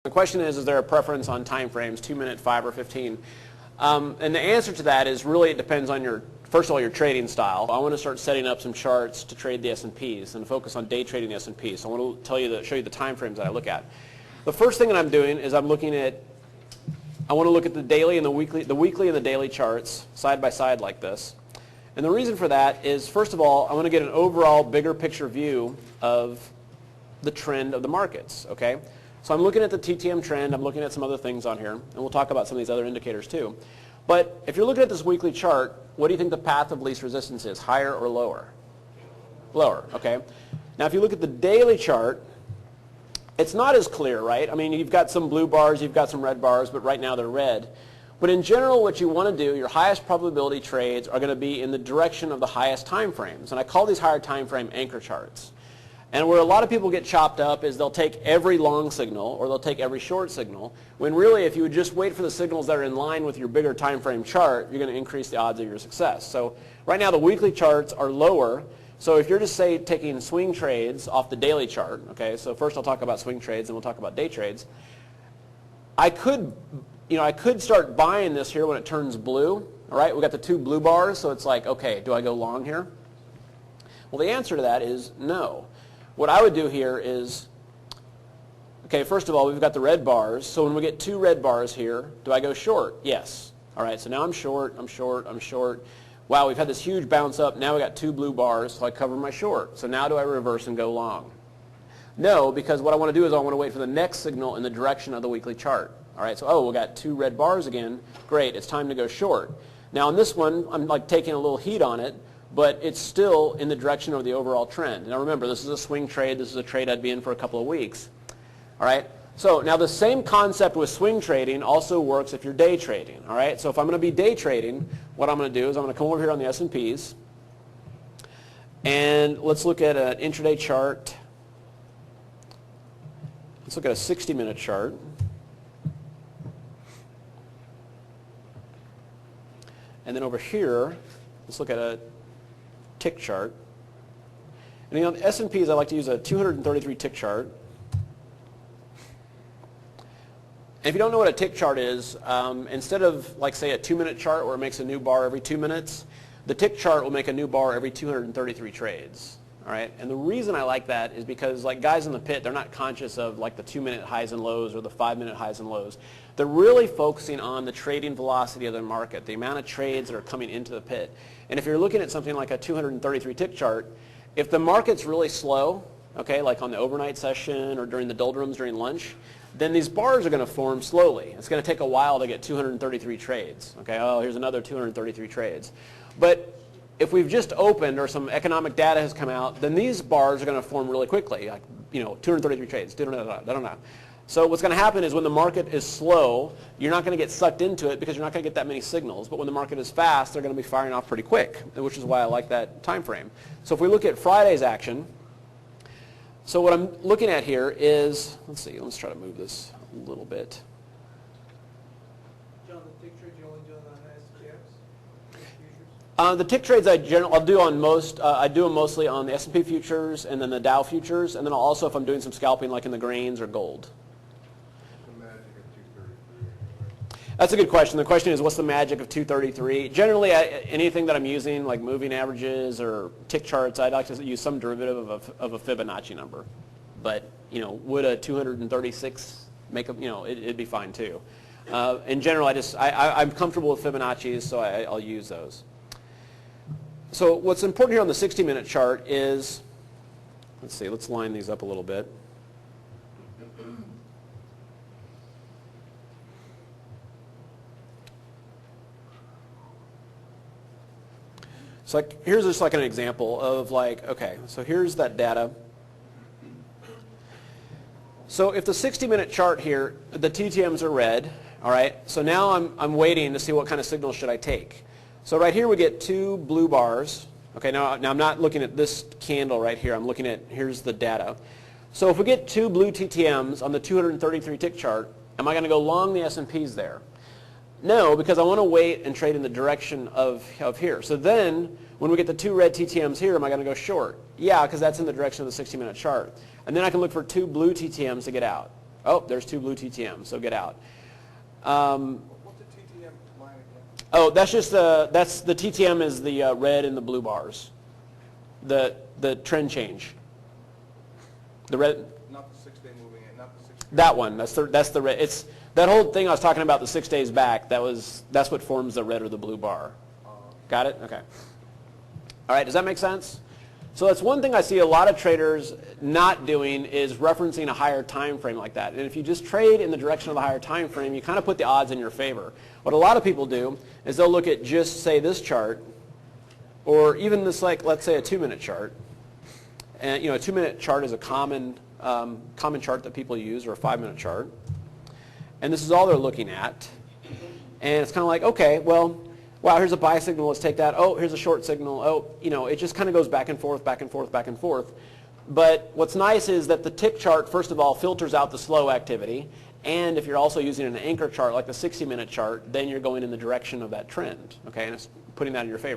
The question is there a preference on time frames, 2 minute, 5, or 15? And the answer to that is really it depends on your, first of all, your trading style. I want to start setting up some charts to trade the S&Ps and focus on day trading the S&Ps. So I want to show you the time frames that I look at. The first thing that I'm doing is I want to look at the daily and the weekly and the daily charts side by side like this. And the reason for that is, first of all, I want to get an overall bigger picture view of the trend of the markets, okay? So I'm looking at the TTM trend, I'm looking at some other things on here, and we'll talk about some of these other indicators too. But if you're looking at this weekly chart, what do you think the path of least resistance is, higher or lower? Lower, okay? Now if you look at the daily chart, it's not as clear, right? I mean, you've got some blue bars, you've got some red bars, but right now they're red. But in general, what you want to do, your highest probability trades are going to be in the direction of the highest time frames. And I call these higher time frame anchor charts. And where a lot of people get chopped up is they'll take every long signal or they'll take every short signal, when really if you would just wait for the signals that are in line with your bigger time frame chart, you're going to increase the odds of your success. So right now the weekly charts are lower. So if you're just, say, taking swing trades off the daily chart, okay, so first I'll talk about swing trades and we'll talk about day trades. I could start buying this here when it turns blue. All right, we got the two blue bars, so it's like, okay, do I go long here? Well, the answer to that is no. What I would do here is, okay, first of all, we've got the red bars. So when we get two red bars here, do I go short? Yes. All right, so now I'm short, I'm short, I'm short. Wow, we've had this huge bounce up. Now we got two blue bars, so I cover my short. So now do I reverse and go long? No, because what I want to do is I want to wait for the next signal in the direction of the weekly chart. All right, so we got two red bars again. Great, it's time to go short. Now on this one, I'm like taking a little heat on it, but it's still in the direction of the overall trend. Now remember, this is a swing trade. This is a trade I'd be in for a couple of weeks. All right, so now the same concept with swing trading also works if you're day trading. All right, so if I'm going to be day trading, what I'm going to do is I'm going to come over here on the S&Ps, and let's look at an intraday chart. Let's look at a 60-minute chart. And then over here, let's look at a tick chart. And on the S&Ps, I like to use a 233 tick chart. And if you don't know what a tick chart is, instead of, like, say, a 2-minute chart where it makes a new bar every 2 minutes, the tick chart will make a new bar every 233 trades. All right? And the reason I like that is because, like, guys in the pit, they're not conscious of, like, the 2-minute highs and lows or the 5-minute highs and lows. They're really focusing on the trading velocity of the market, the amount of trades that are coming into the pit. And if you're looking at something like a 233 tick chart, if the market's really slow, okay, like on the overnight session or during the doldrums during lunch, then these bars are going to form slowly. It's going to take a while to get 233 trades. Okay, oh, here's another 233 trades. But if we've just opened or some economic data has come out, then these bars are going to form really quickly, like, 233 trades. So what's going to happen is when the market is slow, you're not going to get sucked into it because you're not going to get that many signals. But when the market is fast, they're going to be firing off pretty quick, which is why I like that time frame. So if we look at Friday's action, so what I'm looking at here is, let's try to move this a little bit. John, the tick trades you only do on SPX? The tick trades I'll do on most. I do them mostly on the S&P futures and then the Dow futures, and then I'll also, if I'm doing some scalping like in the grains or gold. The magic of 233. That's a good question. The question is, what's the magic of 233? Generally, anything that I'm using, like moving averages or tick charts, I'd like to use some derivative of a Fibonacci number. But would a 236 make a? It'd be fine too. In general, I'm comfortable with Fibonacci's, so I'll use those. So what's important here on the 60-minute chart is, let's line these up a little bit. So here's just like an example of okay, so here's that data. So if the 60-minute chart here, the TTMs are red, all right, so now I'm waiting to see what kind of signal should I take. So right here we get two blue bars. Okay, now I'm not looking at this candle right here. I'm looking at, here's the data. So if we get two blue TTMs on the 233 tick chart, am I going to go long the S&Ps there? No, because I want to wait and trade in the direction of here. So then when we get the two red TTMs here, am I going to go short? Yeah, because that's in the direction of the 60-minute chart. And then I can look for two blue TTMs to get out. Oh, there's 2 blue TTM, so get out. What's the TTM line again? Oh, that's just the TTM is the red and the blue bars. The trend change. The red. Not the 6-day moving in, not the 6-day. That one. That's the red. It's that whole thing I was talking about, the 6 days back. That's what forms the red or the blue bar. Got it? Okay. All right. Does that make sense? So that's one thing I see a lot of traders not doing is referencing a higher time frame like that. And if you just trade in the direction of the higher time frame, you kind of put the odds in your favor. What a lot of people do is they'll look at just, say, this chart, or even this, like, let's say a 2-minute chart. And a 2-minute chart is a common chart that people use, or a 5-minute chart. And this is all they're looking at. And it's kind of like, okay, well, wow, here's a buy signal, let's take that. Oh, here's a short signal. Oh, it just kind of goes back and forth, back and forth, back and forth. But what's nice is that the tick chart, first of all, filters out the slow activity. And if you're also using an anchor chart like the 60-minute chart, then you're going in the direction of that trend, okay, and it's putting that in your favor.